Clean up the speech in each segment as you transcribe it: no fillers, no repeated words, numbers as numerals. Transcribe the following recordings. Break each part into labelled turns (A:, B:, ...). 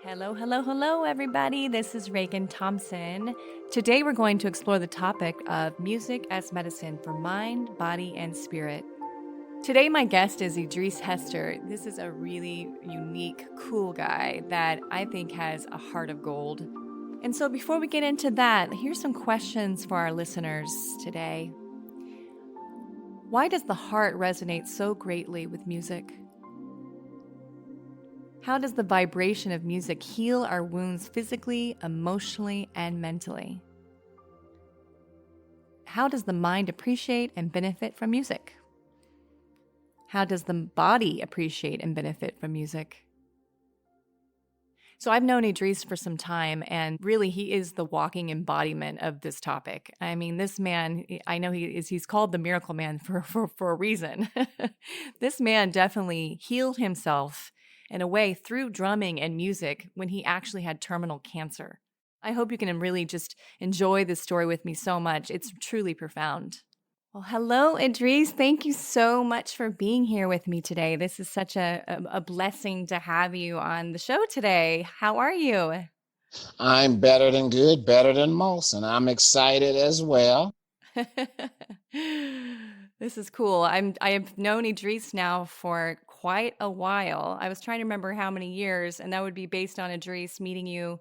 A: Hello, hello, hello, everybody. This is Ragan Thomson. Today, we're going to explore the topic of music as medicine for mind, body, and spirit. Today, my guest is Idris Hester. This is a really unique, cool guy that I think has a heart of gold. And so, before we get into that, here's some questions for our listeners today. Why does the heart resonate so greatly with music? How does the vibration of music heal our wounds physically, emotionally, and mentally? How does the mind appreciate and benefit from music? How does the body appreciate and benefit from music? So I've known Idris for some time, and really he is the walking embodiment of this topic. I mean, this man, I know he's called the miracle man for a reason. This man definitely healed himself in a way through drumming and music when he actually had terminal cancer. I hope you can really just enjoy this story with me so much. It's truly profound. Well, hello, Idris. Thank you so much for being here with me today. This is such a blessing to have you on the show today. How are you?
B: I'm better than good, better than most, and I'm excited as well.
A: This is cool. I have known Idris now for quite a while. I was trying to remember how many years, and that would be based on Idris meeting you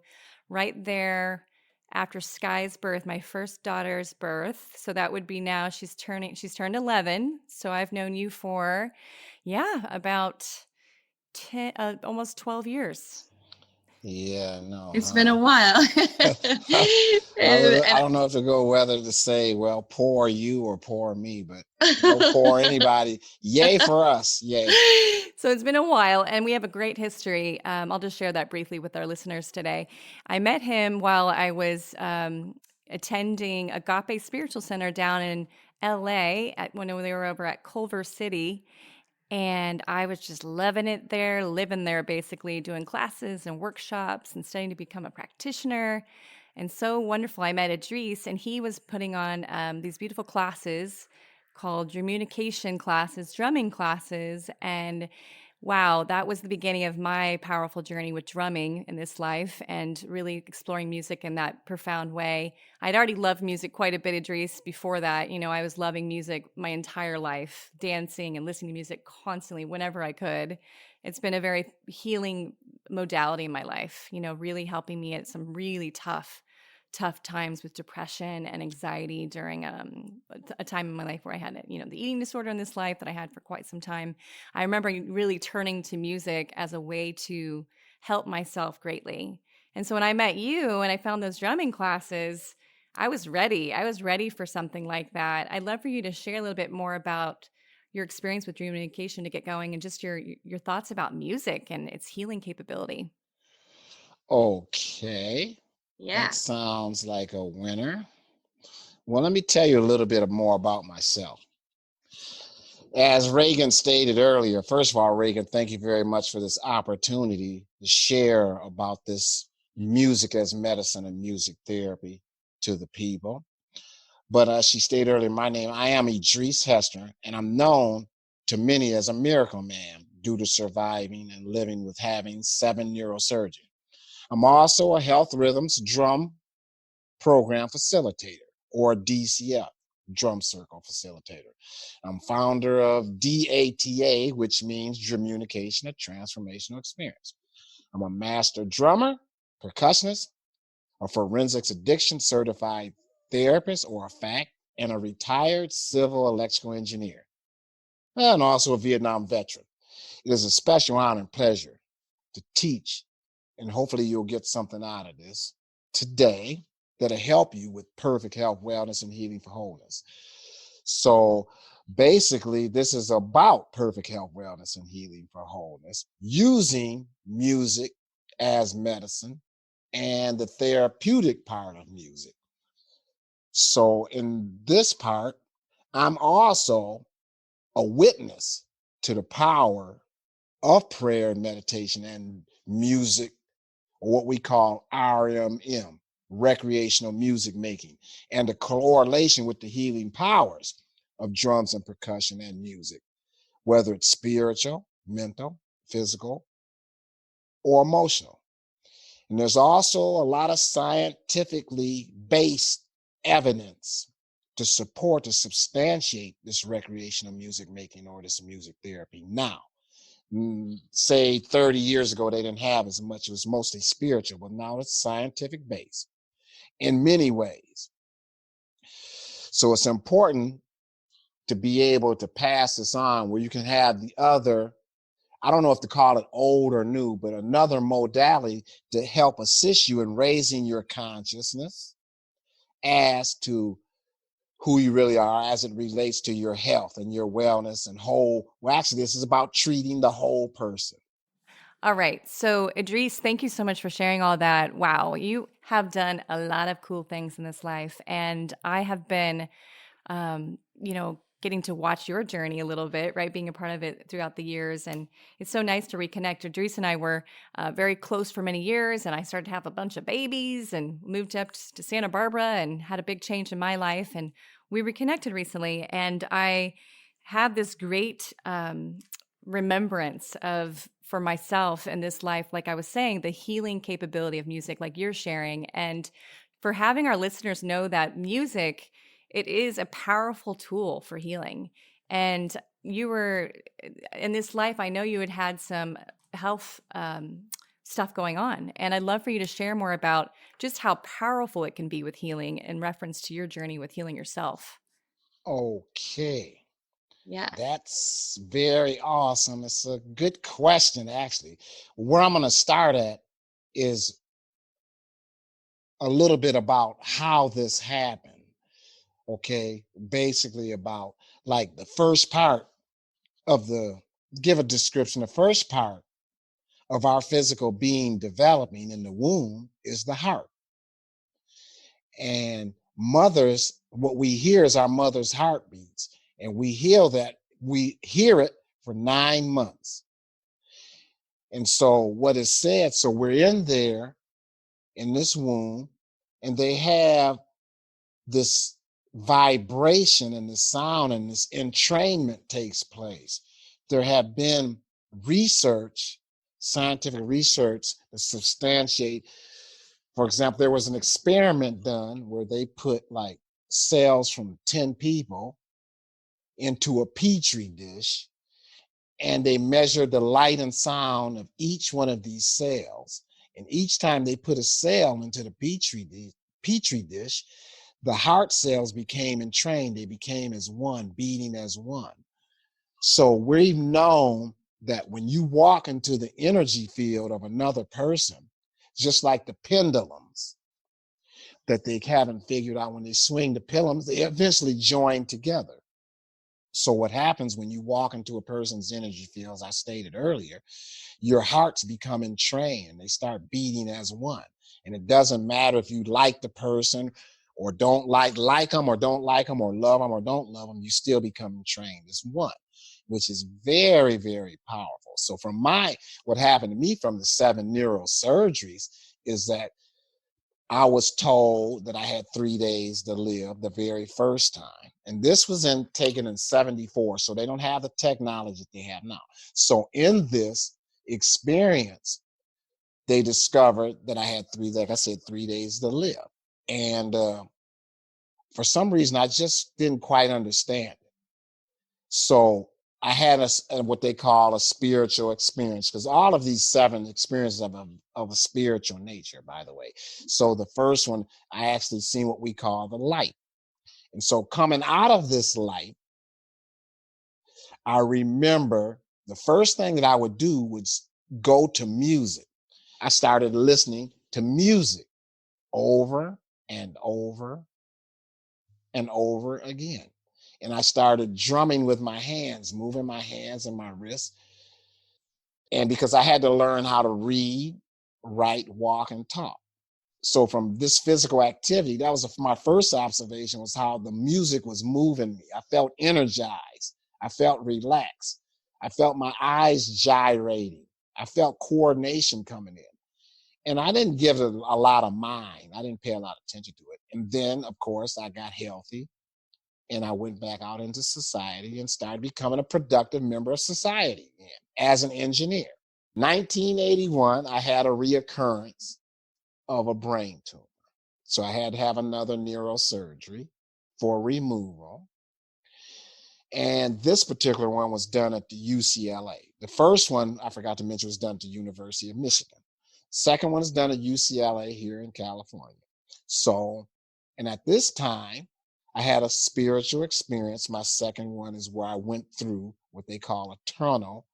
A: right there after Sky's birth, my first daughter's birth. So that would be now she's turned 11. So I've known you for about 10 almost 12 years.
B: Yeah, no.
C: It's been a while.
B: I
C: And
B: don't know if to go whether to say, well, poor you or poor me, but no poor anybody. Yay for us. Yay.
A: So it's been a while, and we have a great history. I'll just share that briefly with our listeners today. I met him while I was attending Agape Spiritual Center down in LA when they were over at Culver City. And I was just loving it there, living there, basically doing classes and workshops and studying to become a practitioner. And so wonderful. I met Idris, and he was putting on these beautiful classes called communication classes, drumming classes. And wow, that was the beginning of my powerful journey with drumming in this life and really exploring music in that profound way. I'd already loved music quite a bit, Idris, before that. You know, I was loving music my entire life, dancing and listening to music constantly whenever I could. It's been a very healing modality in my life, you know, really helping me at some really tough times with depression and anxiety during a time in my life where I had, you know, the eating disorder in this life that I had for quite some time. I remember really turning to music as a way to help myself greatly. And so when I met you and I found those drumming classes, I was ready. I was ready for something like that. I'd love for you to share a little bit more about your experience with dream communication to get going and just your thoughts about music and its healing capability.
B: Okay. That
C: yeah.
B: sounds like a winner. Well, let me tell you a little bit more about myself. As Reagan stated earlier, first of all, Reagan, thank you very much for this opportunity to share about this music as medicine and music therapy to the people. But as she stated earlier, I am Idris Hester, and I'm known to many as a miracle man due to surviving and living with having 7 neurosurgery. I'm also a health rhythms drum program facilitator, or DCF, drum circle facilitator. I'm founder of DATA, which means Communication and Transformational Experience. I'm a master drummer, percussionist, a forensics addiction certified therapist, or a FACT, and a retired civil electrical engineer, and also a Vietnam veteran. It is a special honor and pleasure to teach, and hopefully you'll get something out of this today that'll help you with perfect health, wellness, and healing for wholeness. So basically, this is about perfect health, wellness, and healing for wholeness using music as medicine and the therapeutic part of music. So in this part, I'm also a witness to the power of prayer and meditation and music, or what we call RMM, recreational music making, and the correlation with the healing powers of drums and percussion and music, whether it's spiritual, mental, physical, or emotional. And there's also a lot of scientifically based evidence to support, to substantiate this recreational music making or this music therapy. Now, say 30 years ago, they didn't have as much. It was mostly spiritual, but now it's scientific based in many ways. So it's important to be able to pass this on where you can have the other, I don't know if to call it old or new, but another modality to help assist you in raising your consciousness as to who you really are as it relates to your health and your wellness and whole. Well, actually, this is about treating the whole person.
A: All right. So, Idris, thank you so much for sharing all that. Wow, you have done a lot of cool things in this life. And I have been getting to watch your journey a little bit, right? Being a part of it throughout the years. And it's so nice to reconnect. Idris and I were very close for many years, and I started to have a bunch of babies and moved up to Santa Barbara and had a big change in my life. And we reconnected recently, and I had this great remembrance of for myself in this life, like I was saying, the healing capability of music, like you're sharing, and for having our listeners know that music, it is a powerful tool for healing. And you were in this life, I know you had some health stuff going on. And I'd love for you to share more about just how powerful it can be with healing in reference to your journey with healing yourself.
B: Okay.
A: Yeah.
B: That's very awesome. It's a good question, actually. Where I'm going to start at is a little bit about how this happened. Okay. Basically, about like the first part of give a description. The first part of our physical being developing in the womb is the heart. And mothers, what we hear is our mother's heartbeats. And we hear it for 9 months. And so what is said, so we're in there in this womb, and they have this vibration and the sound and this entrainment takes place. There have been research, scientific research to substantiate. For example, there was an experiment done where they put like cells from 10 people into a petri dish, and they measured the light and sound of each one of these cells. And each time they put a cell into the petri dish, the heart cells became entrained. They became as one, beating as one. So we've known that when you walk into the energy field of another person, just like the pendulums that they haven't figured out, when they swing the pendulums, they eventually join together. So what happens when you walk into a person's energy field, as I stated earlier, your hearts become entrained. They start beating as one. And it doesn't matter if you like the person or don't like them or don't like them or love them or don't love them, you still become entrained as one, which is very, very powerful. So what happened to me from the 7 neurosurgeries is that I was told that I had 3 days to live the very first time. And this was taken in 74. So they don't have the technology they have now. So in this experience, they discovered that I had like I said, 3 days to live. And for some reason, I just didn't quite understand it. So I had what they call a spiritual experience, because all of these 7 experiences of a spiritual nature, by the way. So the first one, I actually seen what we call the light. And so coming out of this light, I remember the first thing that I would do was go to music. I started listening to music over and over and over again. And I started drumming with my hands, moving my hands and my wrists. And because I had to learn how to read, write, walk, and talk. So from this physical activity, that was my first observation, was how the music was moving me. I felt energized. I felt relaxed. I felt my eyes gyrating. I felt coordination coming in. And I didn't give it a lot of mind. I didn't pay a lot of attention to it. And then, of course, I got healthy and I went back out into society and started becoming a productive member of society again as an engineer. 1981, I had a reoccurrence of a brain tumor. So I had to have another neurosurgery for removal. And this particular one was done at the UCLA. The first one, I forgot to mention, was done at the University of Michigan. Second one is done at UCLA here in California. So, and at this time, I had a spiritual experience. My second one is where I went through what they call a tunnel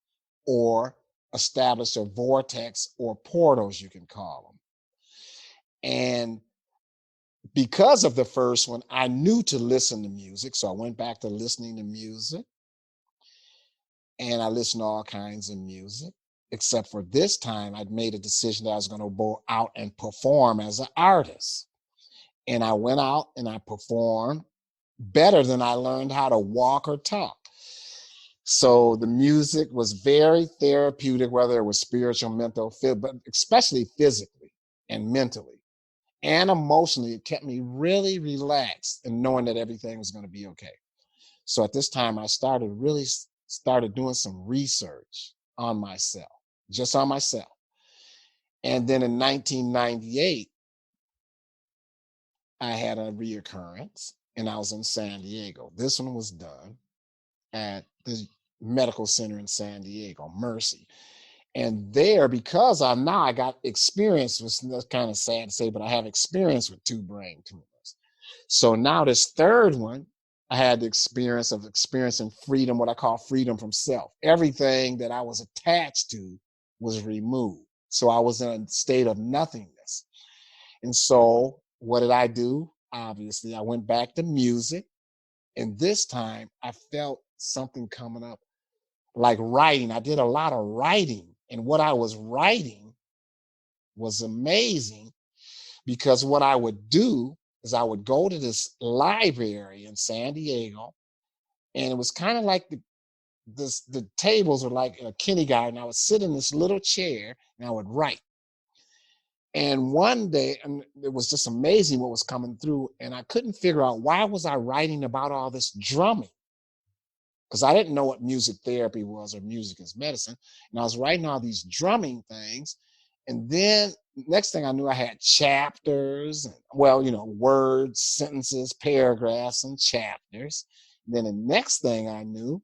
B: or established a vortex or portals, you can call them. And because of the first one, I knew to listen to music. So I went back to listening to music and I listened to all kinds of music. Except for this time, I'd made a decision that I was going to go out and perform as an artist. And I went out and I performed better than I learned how to walk or talk. So the music was very therapeutic, whether it was spiritual, mental, but especially physically and mentally and emotionally. It kept me really relaxed and knowing that everything was going to be okay. So at this time, I started doing some research on myself, just on myself. And then in 1998, I had a reoccurrence and I was in San Diego. This one was done at the medical center in San Diego, Mercy. And there, because I got experience, was kind of sad to say, but I have experience with two brain tumors. So now this third one, I had the experience of experiencing freedom, what I call freedom from self. Everything that I was attached to was removed. So I was in a state of nothingness. And so what did I do? Obviously, I went back to music. And this time I felt something coming up like writing. I did a lot of writing. And what I was writing was amazing because what I would do is I would go to this library in San Diego, and it was kind of like the tables were like a kindergarten. I would sit in this little chair and I would write. And one day, and it was just amazing what was coming through, and I couldn't figure out why was I writing about all this drumming because I didn't know what music therapy was or music is medicine. And I was writing all these drumming things. And then next thing I knew, I had chapters, and, well, words, sentences, paragraphs, and chapters. And then the next thing I knew,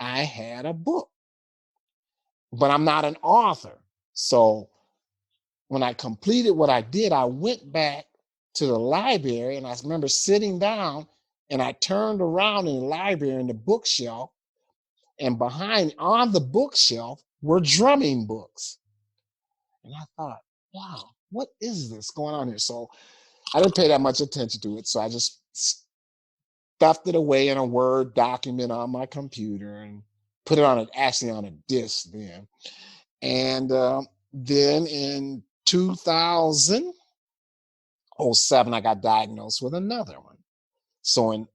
B: I had a book, but I'm not an author. So when I completed what I did, I went back to the library and I remember sitting down and I turned around in the library in the bookshelf, and behind on the bookshelf were drumming books. And I thought, wow, what is this going on here? So I didn't pay that much attention to it. So I just stuffed it away in a Word document on my computer and put it actually on a disk then. And then in 2007, I got diagnosed with another one.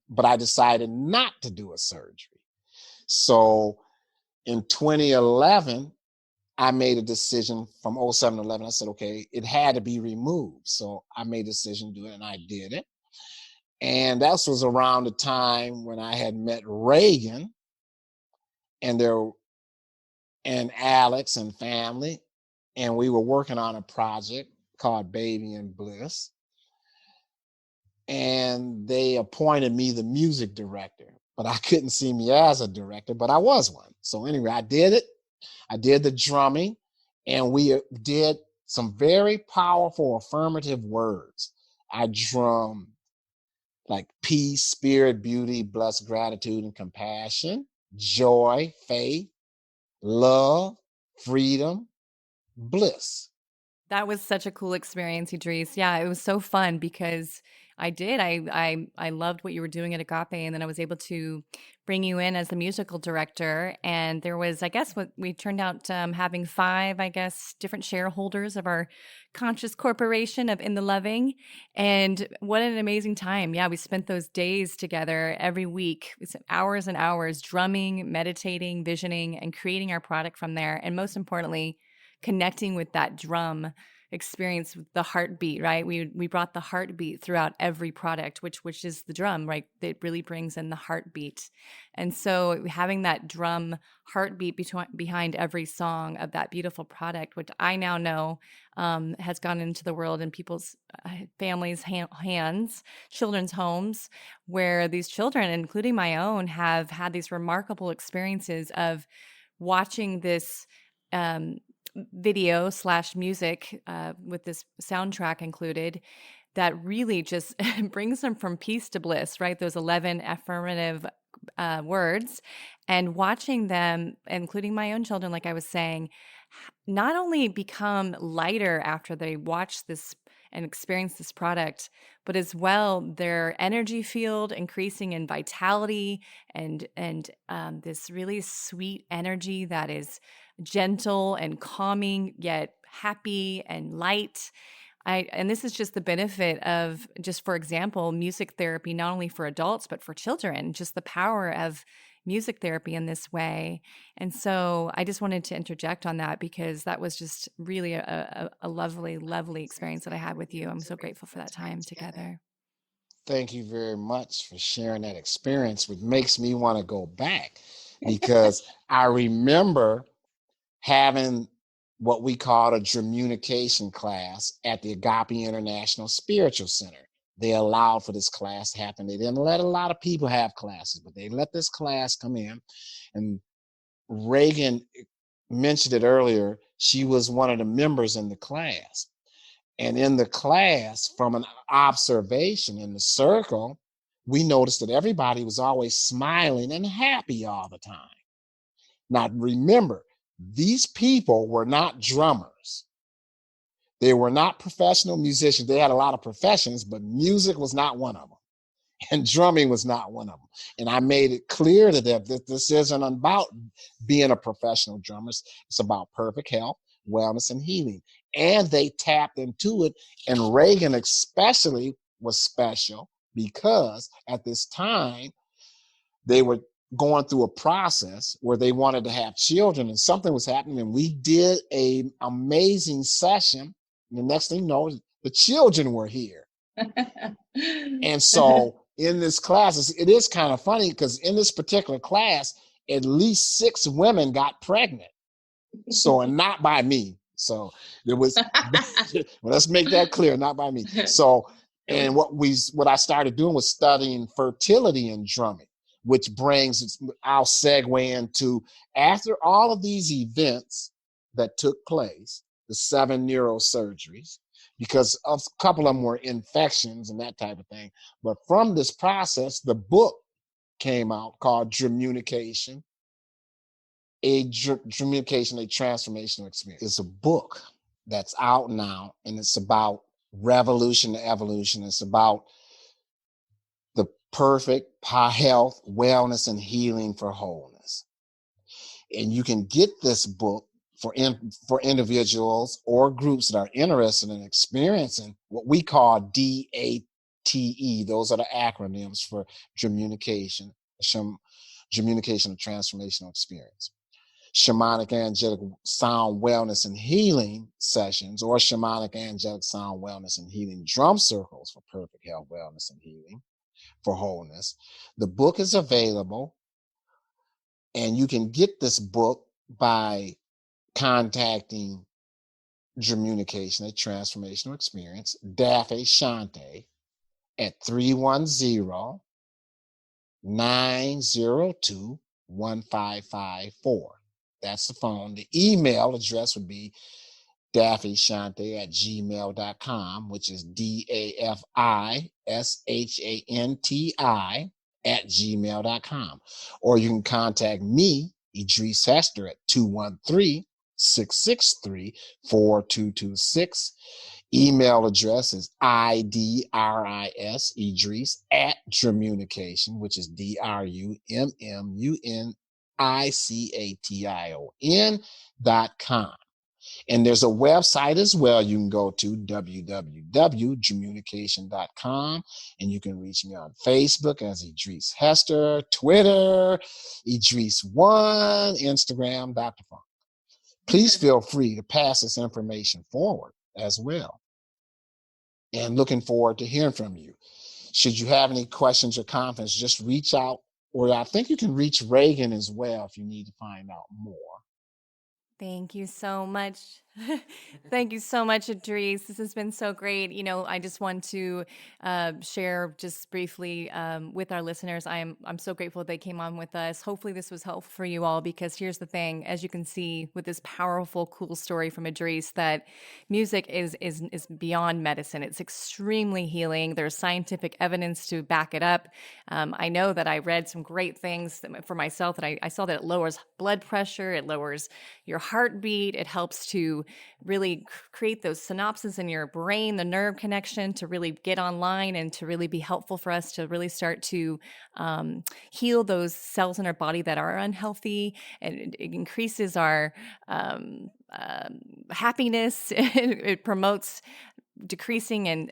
B: But I decided not to do a surgery. So in 2011, I made a decision from 07 to 11. I said, okay, it had to be removed. So I made a decision to do it and I did it. And that was around the time when I had met Ragan and Alex and family. And we were working on a project called Baby and Bliss. And they appointed me the music director, but I couldn't see me as a director, but I was one. So anyway, I did it. I did the drumming, and we did some very powerful affirmative words. I drummed like peace, spirit, beauty, blessed, gratitude, and compassion, joy, faith, love, freedom, bliss.
A: That was such a cool experience, Idris. Yeah, it was so fun because I loved what you were doing at Agape, and then I was able to bring you in as the musical director. And there was, I guess, what we turned out having five, I guess, different shareholders of our conscious corporation of In the Loving. And what an amazing time! Yeah, we spent those days together every week. We spent hours and hours drumming, meditating, visioning, and creating our product from there. And most importantly, connecting with that drum experience the heartbeat, right? We brought the heartbeat throughout every product, which is the drum, right? That really brings in the heartbeat. And so having that drum heartbeat behind every song of that beautiful product, which I now know has gone into the world in people's families' hands, children's homes, where these children, including my own, have had these remarkable experiences of watching this video slash music with this soundtrack included that really just brings them from peace to bliss, right? Those 11 affirmative words, and watching them, including my own children, like I was saying, not only become lighter after they watch this and experience this product, but as well their energy field increasing in vitality and this really sweet energy that is gentle and calming, yet happy and light. And this is just the benefit of, just for example, music therapy, not only for adults, but for children, just the power of music therapy in this way. And so I just wanted to interject on that because that was just really a lovely, lovely experience that I had with you. I'm so grateful for that time together.
B: Thank you very much for sharing that experience, which makes me want to go back because I remember having what we called a communication class at the Agape International Spiritual Center. They allowed for this class to happen. They didn't let a lot of people have classes, but they let this class come in. And Ragan mentioned it earlier. She was one of the members in the class. And in the class, from an observation in the circle, we noticed that everybody was always smiling and happy all the time. Now, remember, these people were not drummers. They were not professional musicians. They had a lot of professions, but music was not one of them. And drumming was not one of them. And I made it clear to them that this isn't about being a professional drummer. It's about perfect health, wellness, and healing. And they tapped into it. And Ragan especially was special because at this time, they were going through a process where they wanted to have children and something was happening. And we did an amazing session. And the next thing you know, the children were here. And so in this class, it is kind of funny because in this particular class, at least 6 women got pregnant. So, and not by me. So there was, well, let's make that clear, not by me. So, and what I started doing was studying fertility in drumming, which brings, I'll segue into, after all of these events that took place, the 7 neurosurgeries, because a couple of them were infections and that type of thing. But from this process, the book came out called Communication, a transformational experience. It's a book that's out now, and it's about revolution to evolution. It's about the perfect health, wellness, and healing for wholeness. And you can get this book for individuals or groups that are interested in experiencing what we call DATE. Those are the acronyms for communication, communication and transformational experience. Shamanic Angelic Sound Wellness and Healing sessions, or Shamanic Angelic Sound Wellness and Healing drum circles for perfect health, wellness, and healing for wholeness. The book is available, and you can get this book by contacting Communication, a Transformational Experience, Daffy Shante at 310-902-1554. That's the phone. The email address would be daffyshante@gmail.com, which is DAFISHANTI@gmail.com. Or you can contact me, Idris Hester, at 213-663-4226. Email address is IDRIS, Idris, at Drummunication, which is DRUMMUNICATION.com. And there's a website as well. You can go to www.communication.com, and you can reach me on Facebook as Idris Hester, Twitter, Idris1, Instagram, Dr. Funk. Please feel free to pass this information forward. as well. And looking forward to hearing from you. Should you have any questions or comments, just reach out, or I think you can reach Ragan as well if you need to find out more.
A: Thank you so much. Thank you so much, Idris. This has been so great. I just want to share just briefly with our listeners. I'm so grateful they came on with us. Hopefully, this was helpful for you all, because here's the thing: as you can see with this powerful, cool story from Idris, that music is beyond medicine. It's extremely healing. There's scientific evidence to back it up. I know that I read some great things for myself. That I saw that it lowers blood pressure. It lowers your heartbeat. It helps to really create those synapses in your brain, the nerve connection to really get online and to really be helpful for us to really start to heal those cells in our body that are unhealthy. And it increases our happiness. It promotes decreasing and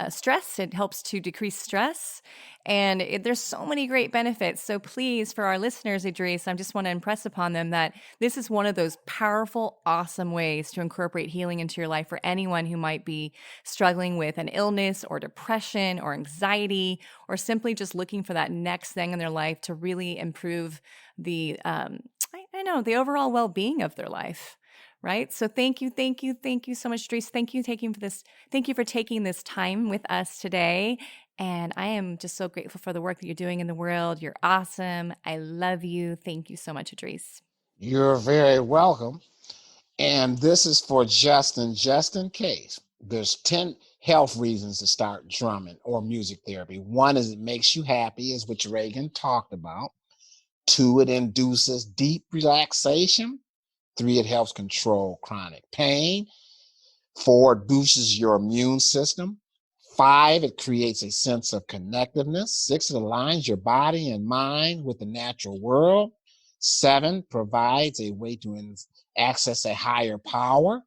A: stress. It helps to decrease stress. And there's so many great benefits. So please, for our listeners, Idris, I just want to impress upon them that this is one of those powerful, awesome ways to incorporate healing into your life for anyone who might be struggling with an illness or depression or anxiety, or simply just looking for that next thing in their life to really improve the, the overall well-being of their life. Right. So thank you so much, Driss. Thank you for taking this time with us today. And I am just so grateful for the work that you're doing in the world. You're awesome. I love you. Thank you so much, Idris.
B: You're very welcome. And this is for Justin, just in case. There's 10 health reasons to start drumming or music therapy. One is it makes you happy, is what Ragan talked about. 2, it induces deep relaxation. 3, it helps control chronic pain. 4, it boosts your immune system. 5, it creates a sense of connectiveness. 6, it aligns your body and mind with the natural world. 7, provides a way to access a higher power.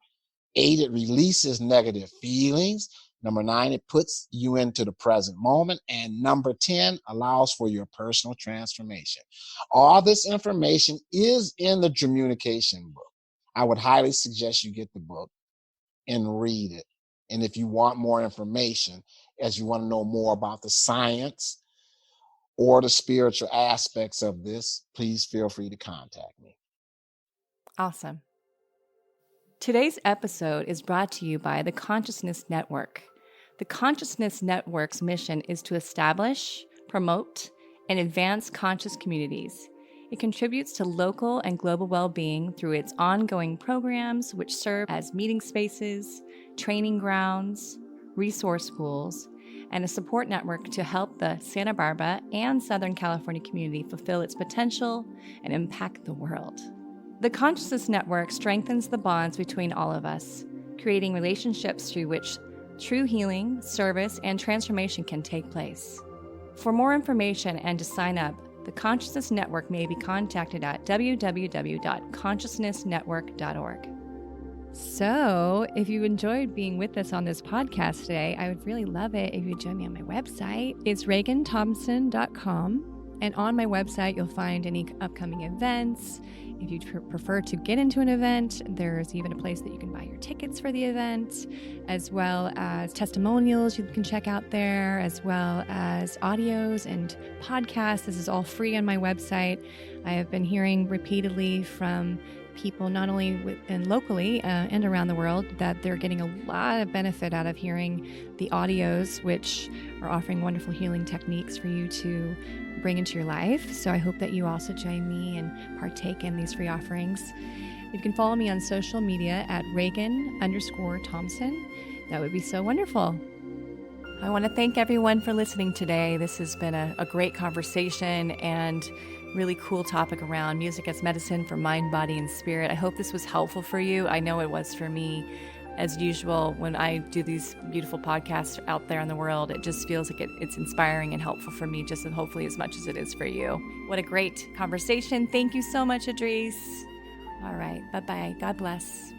B: 8, it releases negative feelings. Number 9, it puts you into the present moment. And number 10, allows for your personal transformation. All this information is in the Communication book. I would highly suggest you get the book and read it. And if you want more information, as you want to know more about the science or the spiritual aspects of this, please feel free to contact me.
A: Awesome. Today's episode is brought to you by the Consciousness Network. The Consciousness Network's mission is to establish, promote, and advance conscious communities. It contributes to local and global well-being through its ongoing programs, which serve as meeting spaces, training grounds, resource pools, and a support network to help the Santa Barbara and Southern California community fulfill its potential and impact the world. The Consciousness Network strengthens the bonds between all of us, creating relationships through which true healing, service, and transformation can take place. For more information and to sign up, the Consciousness Network may be contacted at www.consciousnessnetwork.org. So, if you enjoyed being with us on this podcast today, I would really love it if you join me on my website. It's RaganThomson.com. And on my website, you'll find any upcoming events. If you prefer to get into an event, there's even a place that you can buy your tickets for the event, as well as testimonials you can check out there, as well as audios and podcasts. This is all free on my website. I have been hearing repeatedly from people, not only and locally and around the world, that they're getting a lot of benefit out of hearing the audios, which are offering wonderful healing techniques for you to bring into your life. So I hope that you also join me and partake in these free offerings. You can follow me on social media at Ragan_Thomson. That would be so wonderful. I want to thank everyone for listening today. This has been a great conversation and really cool topic around music as medicine for mind, body, and spirit. I hope this was helpful for you. I know it was for me. As usual, when I do these beautiful podcasts out there in the world, it just feels like it's inspiring and helpful for me, just hopefully as much as it is for you. What a great conversation. Thank you so much, Idris. All right. Bye-bye. God bless.